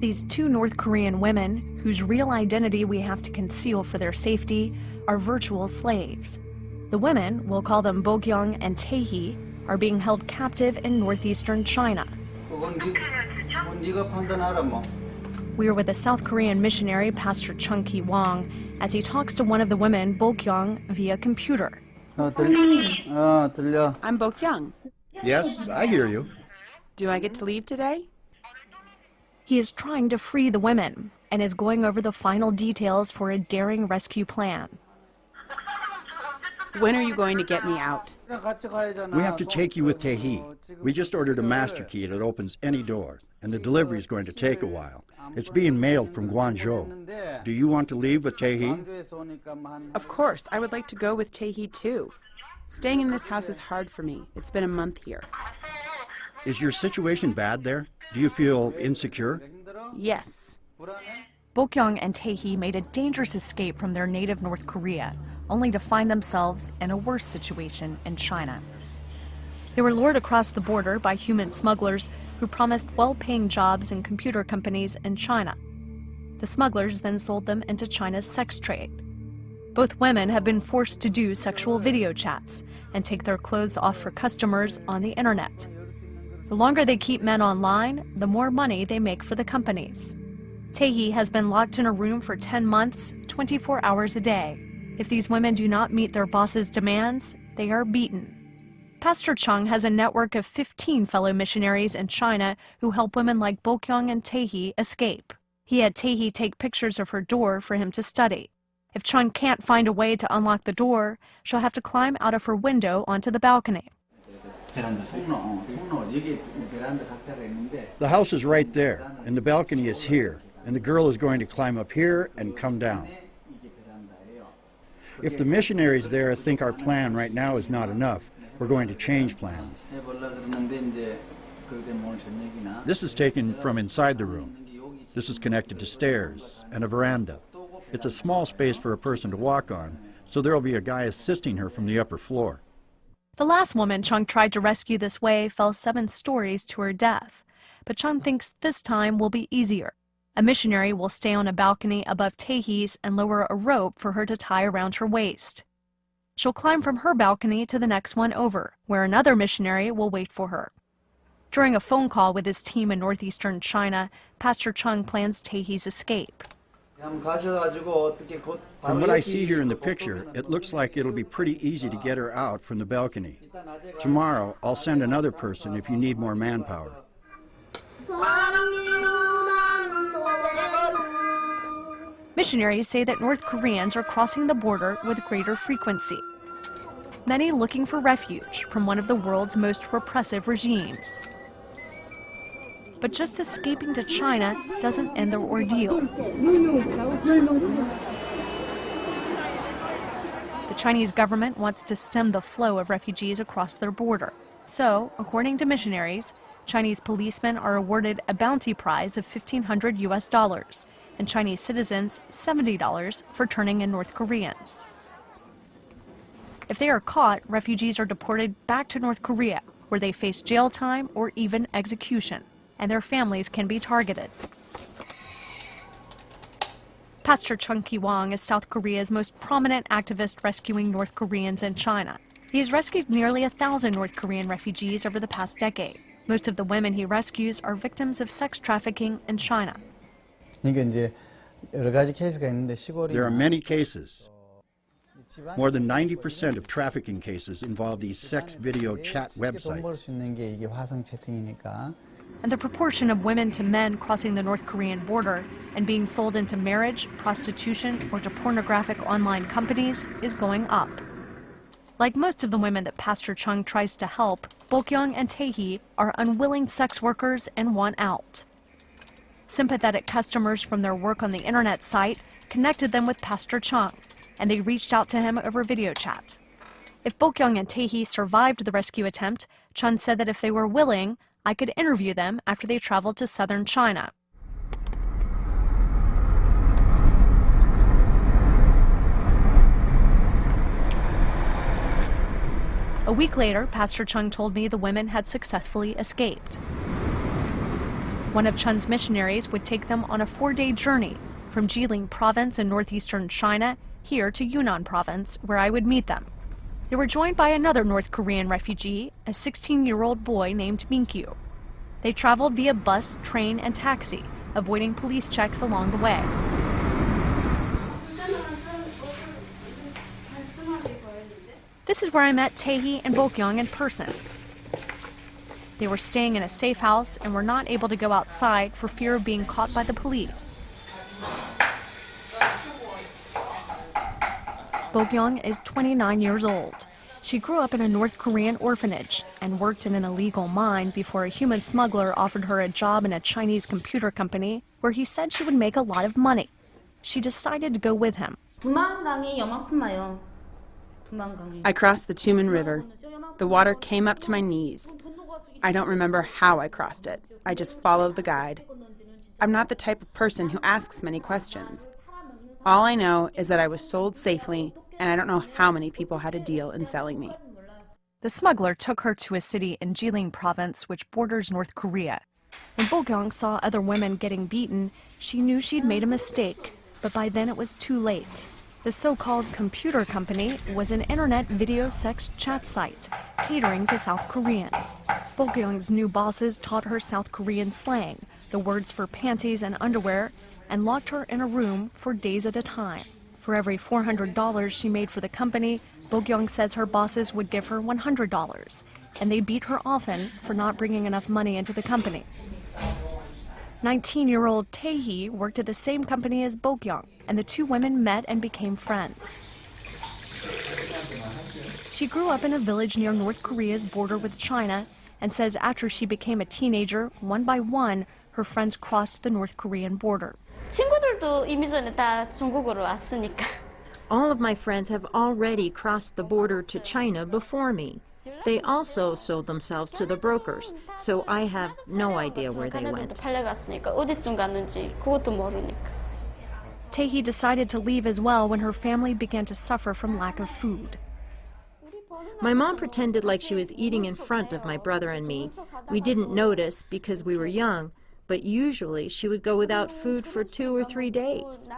These two North Korean women, whose real identity we have to conceal for their safety, are virtual slaves. The women, we'll call them Bo-kyung and Tae-hee, are being held captive in northeastern China. We are with a South Korean missionary, Pastor Chung Ki-wong, as he talks to one of the women, Bo-kyung, via computer. I'm Bo-kyung. Yes, I hear you. Do I get to leave today? He is trying to free the women and is going over the final details for a daring rescue plan. When are you going to get me out? We have to take you with Tae-hee. We just ordered a master key that opens any door, and the delivery is going to take a while. It's being mailed from Guangzhou. Do you want to leave with Tae-hee? Of course, I would like to go with Tae-hee too. Staying in this house is hard for me. It's been a month here. Is your situation bad there? Do you feel insecure? Yes. Bo-kyung and Tae-hee made a dangerous escape from their native North Korea, only to find themselves in a worse situation in China. They were lured across the border by human smugglers who promised well-paying jobs in computer companies in China. The smugglers then sold them into China's sex trade. Both women have been forced to do sexual video chats and take their clothes off for customers on the internet. The longer they keep men online, the more money they make for the companies. Tae-hee has been locked in a room for 10 months, 24 hours a day. If these women do not meet their boss's demands, they are beaten. Pastor Chung has a network of 15 fellow missionaries in China who help women like Bo-kyung and Tae-hee escape. He had Tae-hee take pictures of her door for him to study. If Chung can't find a way to unlock the door, she'll have to climb out of her window onto the balcony. The house is right there, and the balcony is here, and the girl is going to climb up here and come down. If the missionaries there think our plan right now is not enough, we're going to change plans. This is taken from inside the room. This is connected to stairs and a veranda. It's a small space for a person to walk on, so there will be a guy assisting her from the upper floor. The last woman Chung tried to rescue this way fell 7 stories to her death, but Chung thinks this time will be easier. A missionary will stay on a balcony above Tae-hee's and lower a rope for her to tie around her waist. She'll climb from her balcony to the next one over, where another missionary will wait for her. During a phone call with his team in northeastern China, Pastor Chung plans Tae-hee's escape. From what I see here in the picture, it looks like it'll be pretty easy to get her out from the balcony. Tomorrow, I'll send another person if you need more manpower. Missionaries say that North Koreans are crossing the border with greater frequency, many looking for refuge from one of the world's most repressive regimes. But just escaping to China doesn't end their ordeal. The Chinese government wants to stem the flow of refugees across their border. So, according to missionaries, Chinese policemen are awarded a bounty prize of $1,500 US and Chinese citizens $70 for turning in North Koreans. If they are caught, refugees are deported back to North Korea, where they face jail time or even execution, and their families can be targeted. Pastor Chung Ki-wong is South Korea's most prominent activist rescuing North Koreans in China. He has rescued nearly 1,000 North Korean refugees over the past decade. Most of the women he rescues are victims of sex trafficking in China. There are many cases. More than 90% of trafficking cases involve these sex video chat websites. And the proportion of women to men crossing the North Korean border and being sold into marriage, prostitution, or to pornographic online companies is going up. Like most of the women that Pastor Chung tries to help, Bo-kyung and Tae-hee are unwilling sex workers and want out. Sympathetic customers from their work on the internet site connected them with Pastor Chung, and they reached out to him over video chat. If Bo-kyung and Tae-hee survived the rescue attempt, Chung said that if they were willing, I could interview them after they traveled to southern China. A week later, Pastor Chung told me the women had successfully escaped. One of Chun's missionaries would take them on a 4-day journey from Jilin province in northeastern China here to Yunnan province, where I would meet them. They were joined by another North Korean refugee, a 16-year-old boy named Minkyu. They traveled via bus, train, and taxi, avoiding police checks along the way. This is where I met Tae-hee and Bok-young in person. They were staying in a safe house and were not able to go outside for fear of being caught by the police. Bok-young is 29 years old. She grew up in a North Korean orphanage and worked in an illegal mine before a human smuggler offered her a job in a Chinese computer company where he said she would make a lot of money. She decided to go with him. I crossed the Tumen River. The water came up to my knees. I don't remember how I crossed it. I just followed the guide. I'm not the type of person who asks many questions. All I know is that I was sold safely, and I don't know how many people had a deal in selling me. The smuggler took her to a city in Jilin province, which borders North Korea. When Bok-young saw other women getting beaten, she knew she'd made a mistake, but by then it was too late. The so-called computer company was an internet video sex chat site catering to South Koreans. Bok-young's new bosses taught her South Korean slang, the words for panties and underwear, and locked her in a room for days at a time. For every $400 she made for the company, Bok-young says her bosses would give her $100, and they beat her often for not bringing enough money into the company. 19-year-old Tae-hee worked at the same company as Bok-young, and the two women met and became friends. She grew up in a village near North Korea's border with China and says after she became a teenager, one by one, her friends crossed the North Korean border. 친구들도 이미 전에 다 중국으로 왔으니까. All of my friends have already crossed the border to China before me. They also sold themselves to the brokers, so I have no idea where they went. 팔려갔으니까 어디쯤 갔는지 그것도 모르니까. Tae-hee decided to leave as well when her family began to suffer from lack of food. My mom pretended like she was eating in front of my brother and me. We didn't notice because we were young, but usually she would go without food for 2 or 3 days.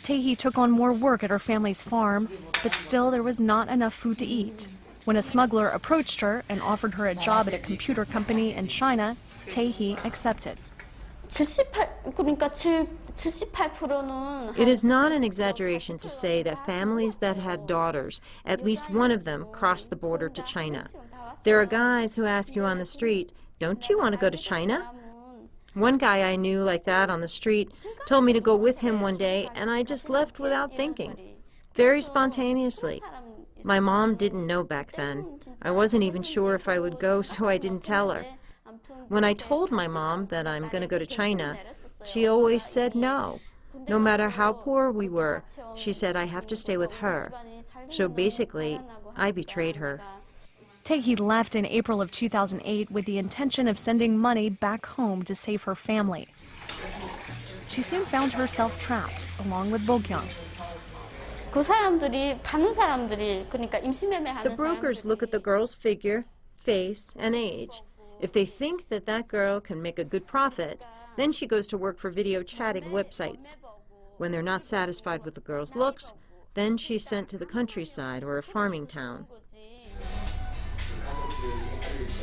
Tae-hee took on more work at her family's farm, but still there was not enough food to eat. When a smuggler approached her and offered her a job at a computer company in China, Tae-hee accepted. 78%는 It is not an exaggeration to say that families that had daughters, at least one of them, crossed the border to China. There are guys who ask you on the street, "Don't you want to go to China?" One guy I knew like that on the street told me to go with him one day, and I just left without thinking, very spontaneously. My mom didn't know back then. I wasn't even sure if I would go, so I didn't tell her. When I told my mom that I'm going to go to China, she always said no. No matter how poor we were, she said I have to stay with her. So basically, I betrayed her. Tae-hee left in April of 2008 with the intention of sending money back home to save her family. She soon found herself trapped, along with Bok-young. 그 사람들이 받는 사람들이 그러니까 임신매매하는 The brokers look at the girl's figure, face, and age. If they think that that girl can make a good profit, then she goes to work for video chatting websites. When they're not satisfied with the girl's looks, then she's sent to the countryside or a farming town.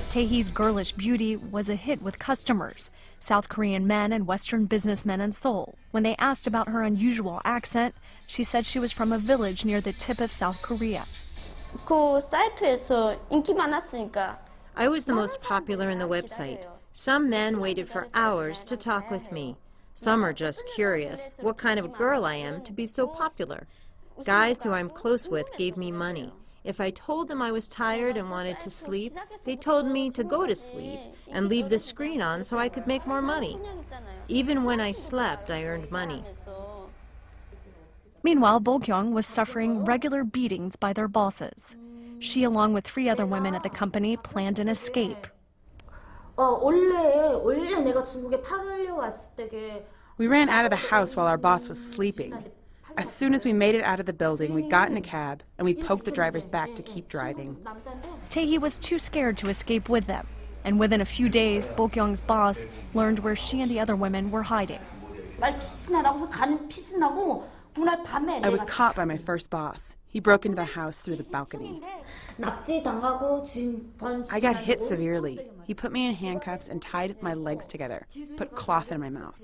Tae-hee's girlish beauty was a hit with customers, South Korean men and Western businessmen in Seoul. When they asked about her unusual accent, she said she was from a village near the tip of South Korea. 그 사이트에서 인기 많았으니까. I was the most popular in the website. Some men waited for hours to talk with me. Some are just curious what kind of girl I am to be so popular. Guys who I'm close with gave me money. If I told them I was tired and wanted to sleep, they told me to go to sleep and leave the screen on so I could make more money. Even when I slept, I earned money. Meanwhile, Bok-young was suffering regular beatings by their bosses. She, along with 3 other women at the company, planned an escape. 원래 내가 중국에 팔려왔을 때게. We ran out of the house while our boss was sleeping. As soon as we made it out of the building, we got in a cab and we poked the driver's back to keep driving. Tae-hee was too scared to escape with them. And within a few days, Bokyung's boss learned where she and the other women were hiding. I was caught by my first boss. He broke into the house through the balcony. I got hit severely. He put me in handcuffs and tied my legs together, put cloth in my mouth.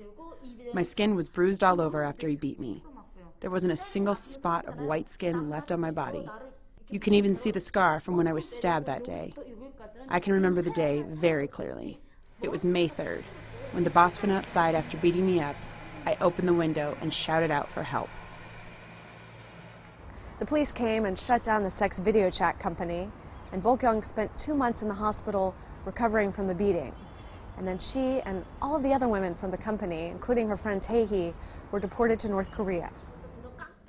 My skin was bruised all over after he beat me. There wasn't a single spot of white skin left on my body. You can even see the scar from when I was stabbed that day. I can remember the day very clearly. It was May 3rd. When the boss went outside after beating me up, I opened the window and shouted out for help. The police came and shut down the sex video chat company, and Bokyung spent 2 months in the hospital recovering from the beating. And then she and all of the other women from the company, including her friend Tae-hee, were deported to North Korea.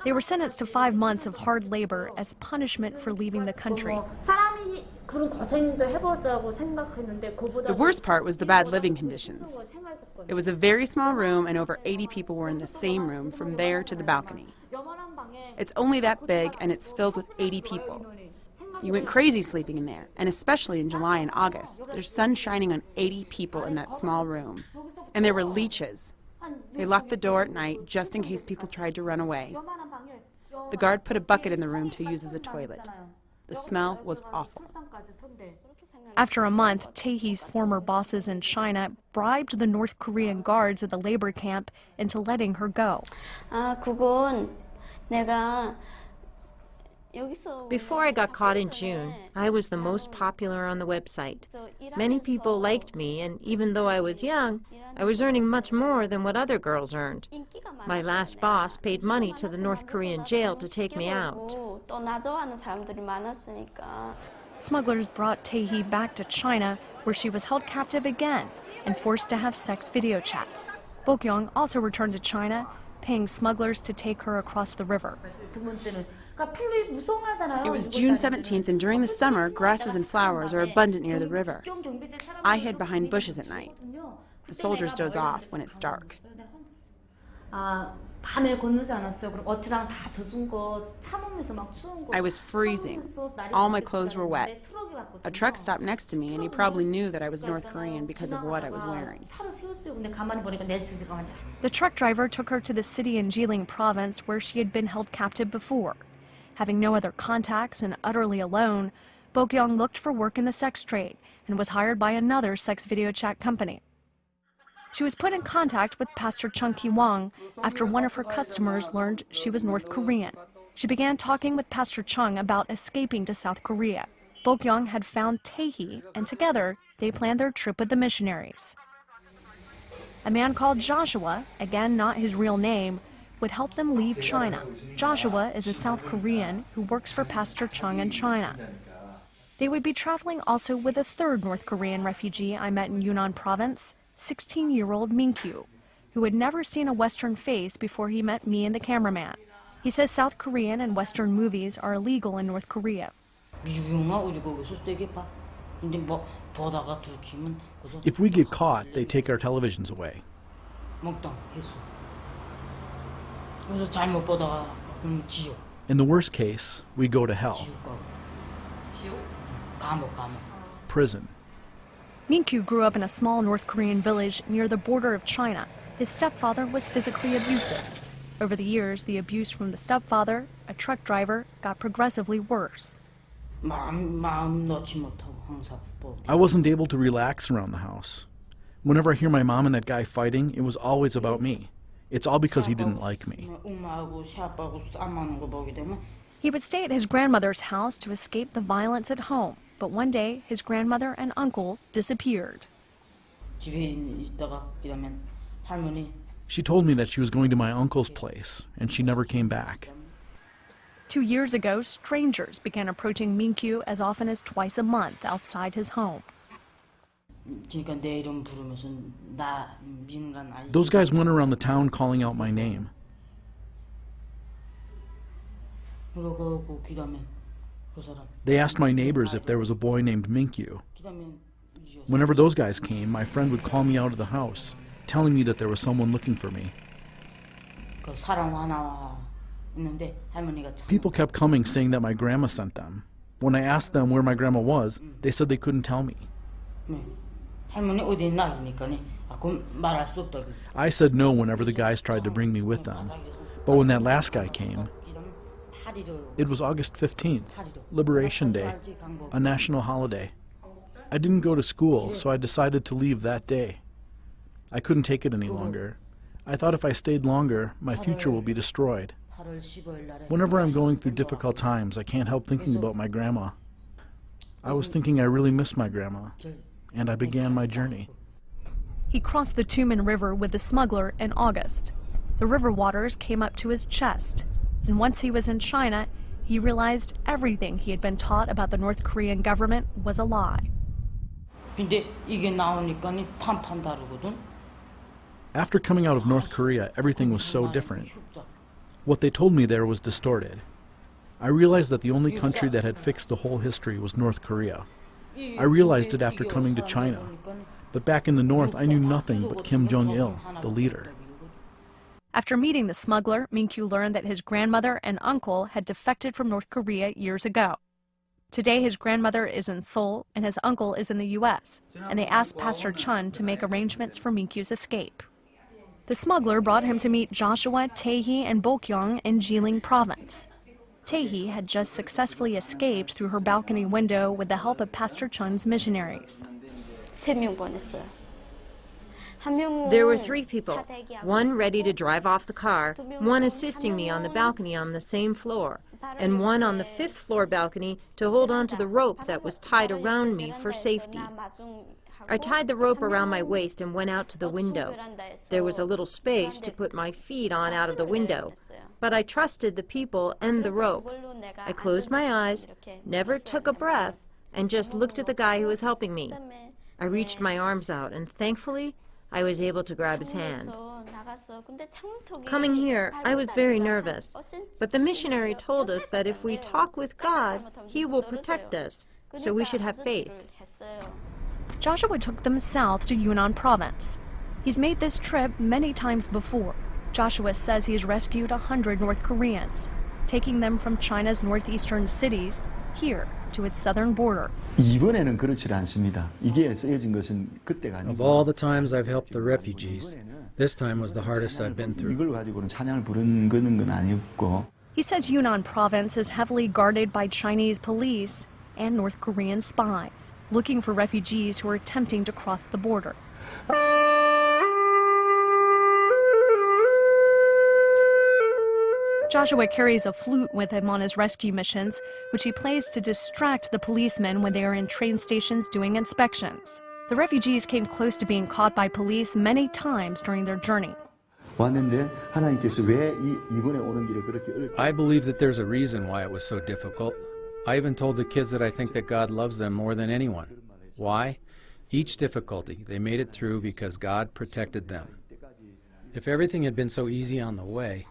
They were sentenced to 5 months of hard labor as punishment for leaving the country. The worst part was the bad living conditions. It was a very small room, and over 80 people were in the same room from there to the balcony. It's only that big, and it's filled with 80 people. You went crazy sleeping in there, and especially in July and August. There's sun shining on 80 people in that small room. And there were leeches. They locked the door at night just in case people tried to run away. The guard put a bucket in the room to use as a toilet. The smell was awful. After a month, Tae-hee's former bosses in China bribed the North Korean guards at the labor camp into letting her go. 그건 내가 Before I got caught in June, I was the most popular on the website. Many people liked me, and even though I was young, I was earning much more than what other girls earned. My last boss paid money to the North Korean jail to take me out. Smugglers brought Tae-hee back to China, where she was held captive again and forced to have sex video chats. Bokyung also returned to China, paying smugglers to take her across the river. It was June 17th, and during the summer, grasses and flowers are abundant near the river. I hid behind bushes at night. The soldiers doze off when it's dark. I was freezing. All my clothes were wet. A truck stopped next to me, and he probably knew that I was North Korean because of what I was wearing. The truck driver took her to the city in Jilin province where she had been held captive before. Having no other contacts and utterly alone, Bokyung looked for work in the sex trade and was hired by another sex video chat company. She was put in contact with Pastor Chung Ki-wang after one of her customers learned she was North Korean. She began talking with Pastor Chung about escaping to South Korea. Bokyung had found Tae-hee, and together they planned their trip with the missionaries. A man called Joshua, again not his real name, would help them leave China. Joshua is a South Korean who works for Pastor Chung in China. They would be traveling also with a third North Korean refugee I met in Yunnan province, 16-year-old Min-kyu, who had never seen a Western face before he met me and the cameraman. He says South Korean and Western movies are illegal in North Korea. If we get caught, they take our televisions away. In the worst case, we go to hell. Prison. Min-kyu grew up in a small North Korean village near the border of China. His stepfather was physically abusive. Over the years, the abuse from the stepfather, a truck driver, got progressively worse. I wasn't able to relax around the house. Whenever I hear my mom and that guy fighting, it was always about me. It's all because he didn't like me. He would stay at his grandmother's house to escape the violence at home, but one day his grandmother and uncle disappeared. She told me that she was going to my uncle's place, and she never came back. 2 years ago, strangers began approaching Min-kyu as often as twice a month outside his home. Those guys went around the town calling out my name. They asked my neighbors if there was a boy named Min-kyu. Whenever those guys came, my friend would call me out of the house, telling me that there was someone looking for me. People kept coming saying that my grandma sent them. When I asked them where my grandma was, they said they couldn't tell me. 할머니 어디 있나 하니까니 그럼 말할 수 없다고. I said no whenever the guys tried to bring me with them. But when that last guy came, it was August 15th, Liberation Day, a national holiday. I didn't go to school, so I decided to leave that day. I couldn't take it any longer. I thought if I stayed longer, my future will be destroyed. Whenever I'm going through difficult times, I can't help thinking about my grandma. I was thinking I really miss my grandma, and I began my journey. He crossed the Tumen River with the smuggler in August. The river waters came up to his chest, and once he was in China, he realized everything he had been taught about the North Korean government was a lie. 근데 이게 나오니까니 판판 다르거든. After coming out of North Korea, everything was so different. What they told me there was distorted. I realized that the only country that had fixed the whole history was North Korea. I realized it after coming to China. But back in the north, I knew nothing but Kim Jong-il, the leader. After meeting the smuggler, Min-kyu learned that his grandmother and uncle had defected from North Korea years ago. Today, his grandmother is in Seoul and his uncle is in the U.S., and they asked Pastor Chun to make arrangements for Min-kyu's escape. The smuggler brought him to meet Joshua, Tae-hee, and Bokyong in Jilin Province. Tae-hee had just successfully escaped through her balcony window with the help of Pastor Chun's missionaries. 3명 보냈어요. There were 3 people, one ready to drive off the car, one assisting me on the balcony on the same floor, and one on the 5th floor balcony to hold on to the rope that was tied around me for safety. I tied the rope around my waist and went out to the window. There was a little space to put my feet on out of the window, but I trusted the people and the rope. I closed my eyes, never took a breath, and just looked at the guy who was helping me. I reached my arms out, and thankfully, I was able to grab his hand. Coming here, I was very nervous, but the missionary told us that if we talk with God, He will protect us, so we should have faith. Joshua took them south to Yunnan Province. He's made this trip many times before. Joshua says he's rescued 100 North Koreans, taking them from China's northeastern cities here to its southern border. 이번에는 그렇지 않습니다. 이게 쓰여진 것은 그때가 아니고. Of all the times I've helped the refugees, this time was the hardest I've been through. 이걸 가지고는 찬양을 부르는 건 아니었고. He says Yunnan Province is heavily guarded by Chinese police and North Korean spies, looking for refugees who are attempting to cross the border. Joshua carries a flute with him on his rescue missions, which he plays to distract the policemen when they are in train stations doing inspections. The refugees came close to being caught by police many times during their journey. 왔는데 하나님께서 왜 이번에 오는 길에 그렇게 어렵게? I believe that there's a reason why it was so difficult. I even told the kids that I think that God loves them more than anyone. Why? Each difficulty, they made it through because God protected them. If everything had been so easy on the way,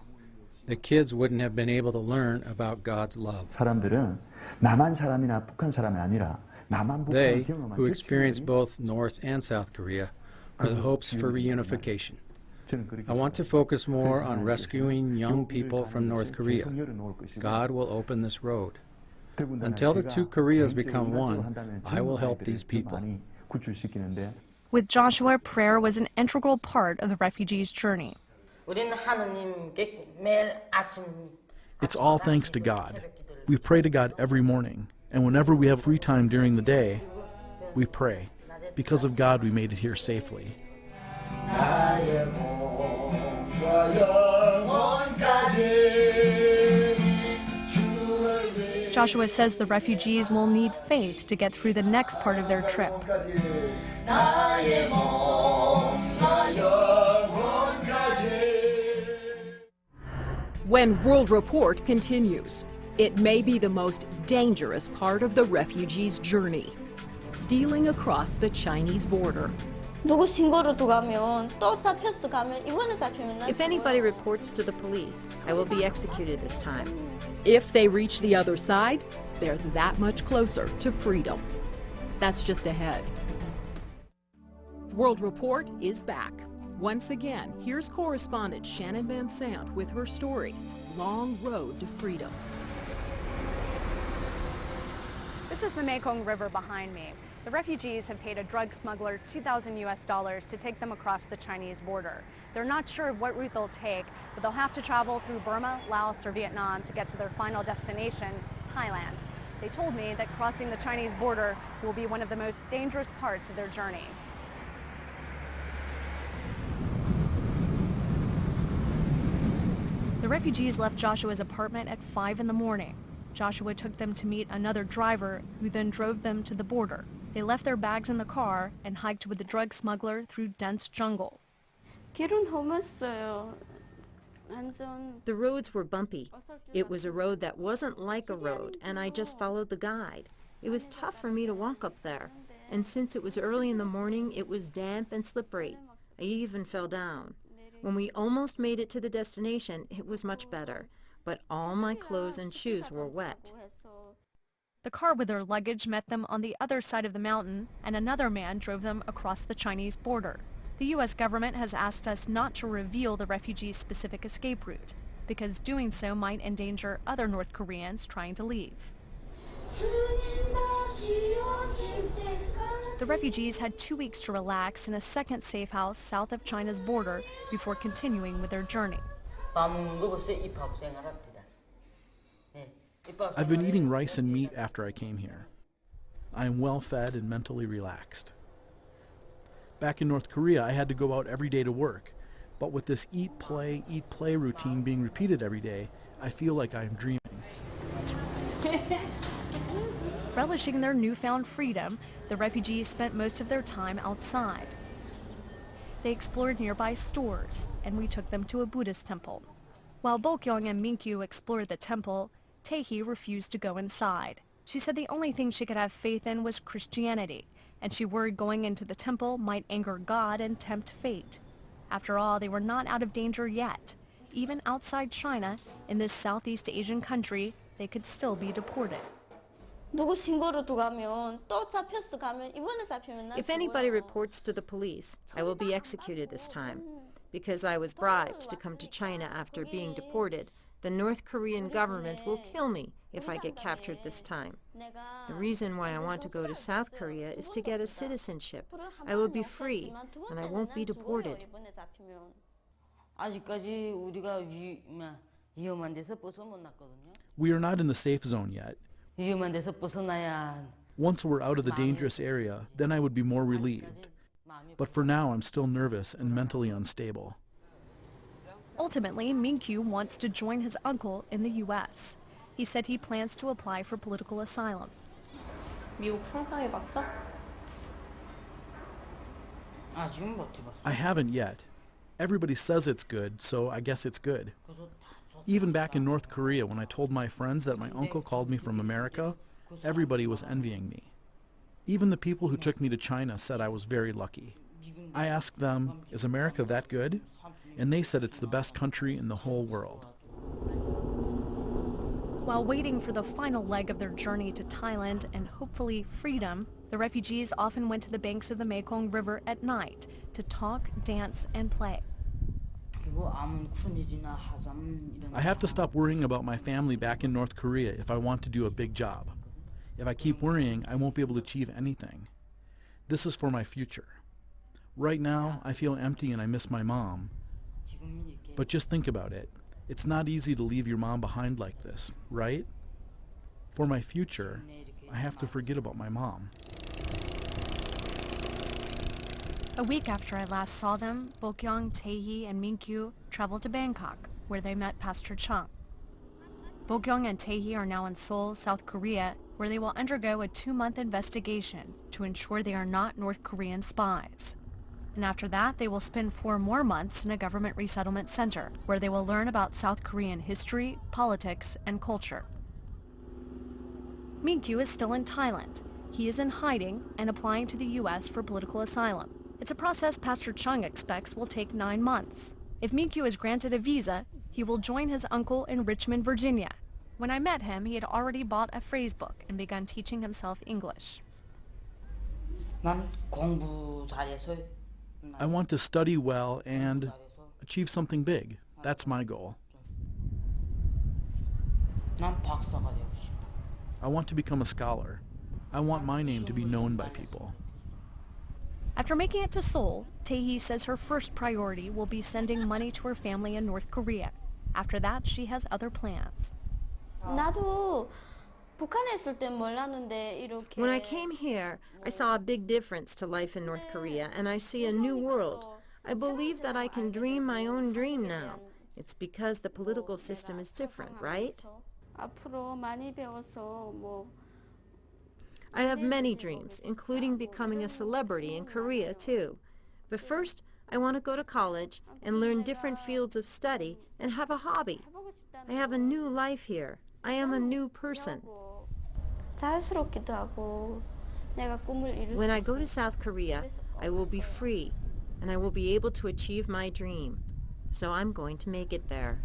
the kids wouldn't have been able to learn about God's love. 사람들은 남한 사람이나 북한 사람이 아니라 남한 They, 북한 경험한 who experienced both North and South Korea, are the hopes for reunification. I want to focus more on rescuing young people from North Korea. God will open this road. Until the 2 Koreas become one, I will help these people. With Joshua, prayer was an integral part of the refugees' journey. It's all thanks to God. We pray to God every morning, and whenever we have free time during the day, we pray. Because of God, we made it here safely. Joshua says the refugees will need faith to get through the next part of their trip. When World Report continues, it may be the most dangerous part of the refugees' journey, stealing across the Chinese border. 누구 신고를 가면 또 잡혔어 가면 이번에 잡히면 난 If anybody reports to the police, I will be executed this time. If they reach the other side, they're that much closer to freedom. That's just ahead. World Report is back. Once again, here's correspondent Shannon Van Sant with her story, Long Road to Freedom. This is the Mekong River behind me. The refugees have paid a drug smuggler $2,000 to take them across the Chinese border. They're not sure what route they'll take, but they'll have to travel through Burma, Laos, or Vietnam to get to their final destination, Thailand. They told me that crossing the Chinese border will be one of the most dangerous parts of their journey. The refugees left Joshua's apartment at 5 in the morning. Joshua took them to meet another driver who then drove them to the border. They left their bags in the car and hiked with the drug smuggler through dense jungle. The roads were bumpy. It was a road that wasn't like a road, and I just followed the guide. It was tough for me to walk up there, and since it was early in the morning, it was damp and slippery. I even fell down. When we almost made it to the destination, it was much better, but all my clothes and shoes were wet. The car with their luggage met them on the other side of the mountain, and another man drove them across the Chinese border. The U.S. government has asked us not to reveal the refugees' specific escape route, because doing so might endanger other North Koreans trying to leave. The refugees had 2 weeks to relax in a second safe house south of China's border before continuing with their journey. I've been eating rice and meat after I came here. I am well fed and mentally relaxed. Back in North Korea, I had to go out every day to work, but with this eat, play routine being repeated every day, I feel like I am dreaming. Relishing their newfound freedom, the refugees spent most of their time outside. They explored nearby stores, and we took them to a Buddhist temple. While Bokyong and Minkyu explored the temple, Taehi refused to go inside. She said the only thing she could have faith in was Christianity, and she worried going into the temple might anger God and tempt fate. After all, they were not out of danger yet. Even outside China, in this Southeast Asian country, they could still be deported. If anybody reports to the police, I will be executed this time. Because I was bribed to come to China after being deported, the North Korean government will kill me if I get captured this time. The reason why I want to go to South Korea is to get a citizenship. I will be free, and I won't be deported. We are not in the safe zone yet. Once we're out of the dangerous area, then I would be more relieved. But for now, I'm still nervous and mentally unstable. Ultimately, Minkyu wants to join his uncle in the U.S. He said he plans to apply for political asylum. I haven't yet. Everybody says it's good, so I guess it's good. Even back in North Korea, when I told my friends that my uncle called me from America, everybody was envying me. Even the people who took me to China said I was very lucky. I asked them, is America that good? And they said it's the best country in the whole world. While waiting for the final leg of their journey to Thailand and hopefully freedom, the refugees often went to the banks of the Mekong River at night to talk, dance, and play. I have to stop worrying about my family back in North Korea if I want to do a big job. If I keep worrying, I won't be able to achieve anything. This is for my future. Right now, I feel empty and I miss my mom. But just think about it. It's not easy to leave your mom behind like this, right? For my future, I have to forget about my mom. A week after I last saw them, Bokyong, Taehi, and Minkyu traveled to Bangkok, where they met Pastor Chung. Bokyong and Taehi are now in Seoul, South Korea, where they will undergo a 2-month investigation to ensure they are not North Korean spies. And after that, they will spend 4 more months in a government resettlement center, where they will learn about South Korean history, politics, and culture. Minkyu is still in Thailand. He is in hiding and applying to the U.S. for political asylum. It's a process Pastor Chung expects will take 9 months. If Minkyu is granted a visa, he will join his uncle in Richmond, Virginia. When I met him, he had already bought a phrase book and begun teaching himself English. I want to study well and achieve something big. That's my goal. I want to become a scholar. I want my name to be known by people. After making it to Seoul, Tae-hee says her first priority will be sending money to her family in North Korea. After that, she has other plans. 나도 북한에 있을 땐 몰랐는데 이렇게 When I came here, I saw a big difference to life in North Korea, and I see a new world. I believe that I can dream my own dream now. It's because the political system is different, right? 앞으로 많이 배워서 뭐 I have many dreams, including becoming a celebrity in Korea, too. But first, I want to go to college and learn different fields of study and have a hobby. I have a new life here. I am a new person. 자유스럽기도 하고 내가 꿈을 이룰 수 When I go 있어. to South Korea, I will be free, and I will be able to achieve my dream. So I'm going to make it there.